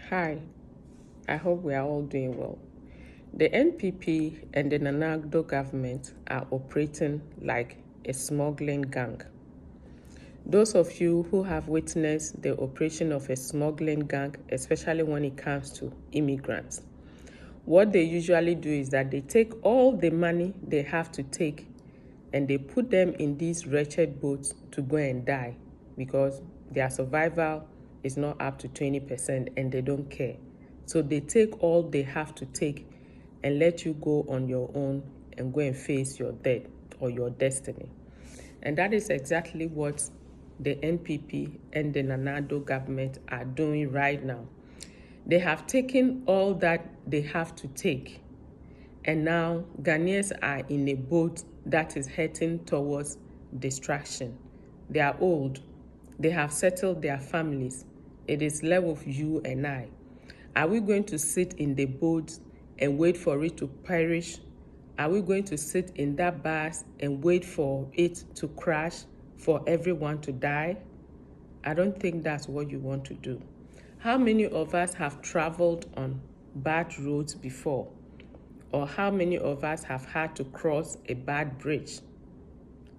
Hi, I hope we are all doing well. The NPP and the Addo government are operating like a smuggling gang. Those of you who have witnessed the operation of a smuggling gang, especially when it comes to immigrants, what they usually do is that they take all the money they have to take and they put them in these wretched boats to go and die because their survival is not up to 20% and they don't care. So they take all they have to take and let you go on your own and go and face your death or your destiny. And that is exactly what the NPP and the Addo government are doing right now. They have taken all that they have to take, and now Ghanaians are in a boat that is heading towards destruction. They are old. They have settled their families. It is left with you and I. Are we going to sit in the boat and wait for it to perish? Are we going to sit in that bus and wait for it to crash, for everyone to die? I don't think that's what you want to do. How many of us have traveled on bad roads before? Or how many of us have had to cross a bad bridge?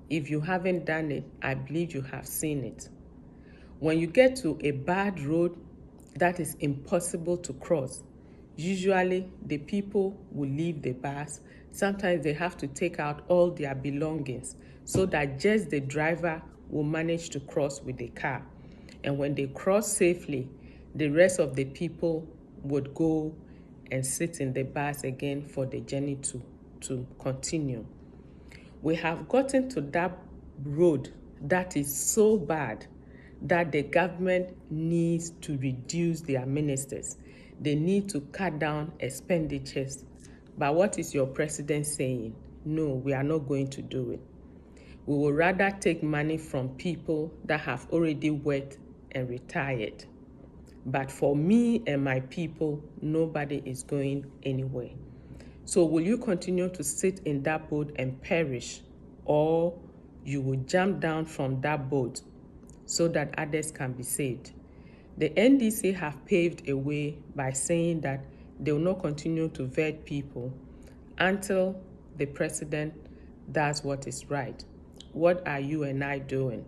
If you haven't done it, I believe you have seen it. When you get to a bad road that is impossible to cross, usually the people will leave the bus. Sometimes they have to take out all their belongings so that just the driver will manage to cross with the car. And when they cross safely, the rest of the people would go and sit in the bus again for the journey to continue. We have gotten to that road that is so bad that the government needs to reduce their ministers. They need to cut down expenditures. But what is your president saying? No, we are not going to do it. We will rather take money from people that have already worked and retired. But for me and my people, nobody is going anywhere. So will you continue to sit in that boat and perish, or you will jump down from that boat so that others can be saved? The NDC have paved a way by saying that they will not continue to vet people until the president does what is right. What are you and I doing?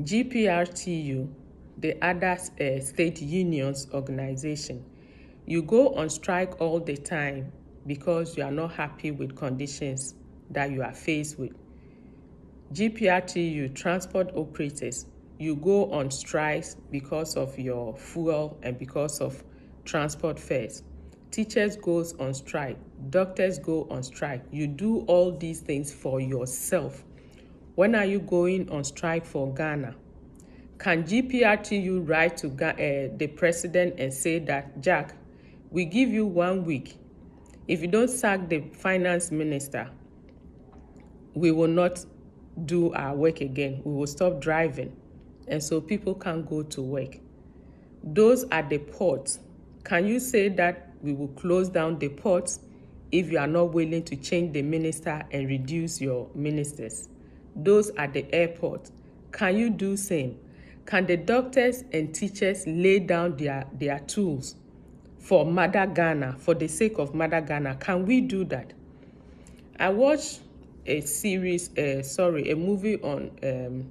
GPRTU, the other state unions organization, you go on strike all the time because you are not happy with conditions that you are faced with. GPRTU, transport operators, you go on strikes because of your fuel and because of transport fares. Teachers goes on strike, doctors go on strike. You do all these things for yourself. When are you going on strike for Ghana? Can GPRTU write to the president and say that, Jack, we give you 1 week. If you don't sack the finance minister, we will not do our work again. We will stop driving. And so people can't go to work. Those are the ports. Can you say that we will close down the ports if you are not willing to change the minister and reduce your ministers? Those are the airports. Can you do same? Can the doctors and teachers lay down their tools for Mother Ghana, for the sake of Mother Ghana? Can we do that? I watched a movie on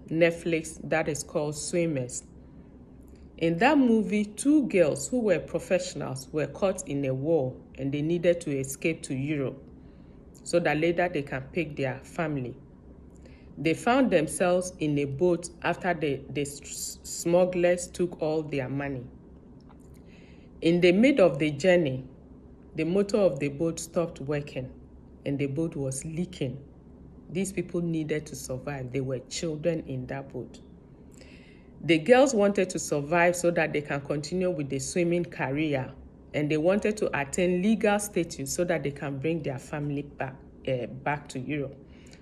Netflix that is called Swimmers. In that movie, 2 girls who were professionals were caught in a war and they needed to escape to Europe so that later they can pick their family. They found themselves in a boat after the smugglers took all their money. In the middle of the journey, the motor of the boat stopped working and the boat was leaking. These people needed to survive. They were children in that boat. The girls wanted to survive so that they can continue with the swimming career, and they wanted to attain legal status so that they can bring their family back to Europe.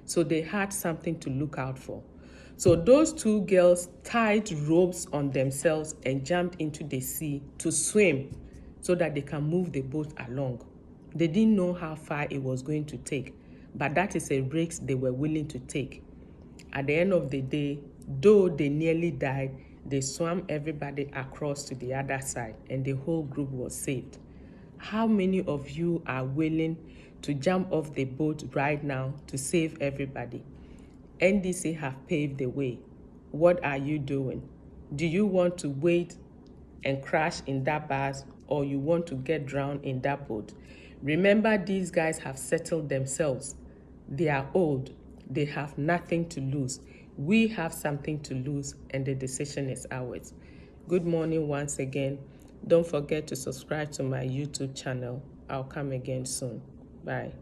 So they had something to look out for. So those 2 girls tied ropes on themselves and jumped into the sea to swim so that they can move the boat along. They didn't know how far it was going to take, but that is a risk they were willing to take. At the end of the day, though they nearly died, They swam everybody across to the other side, and the whole group was saved. How many of you are willing to jump off the boat right now to save everybody? NDC have paved the way. What are you doing? Do you want to wait and crash in that bus, or you want to get drowned in that boat? Remember, these guys have settled themselves. They are old. They have nothing to lose. We have something to lose, and the decision is ours. Good morning once again. Don't forget to subscribe to my YouTube channel. I'll come again soon. Bye.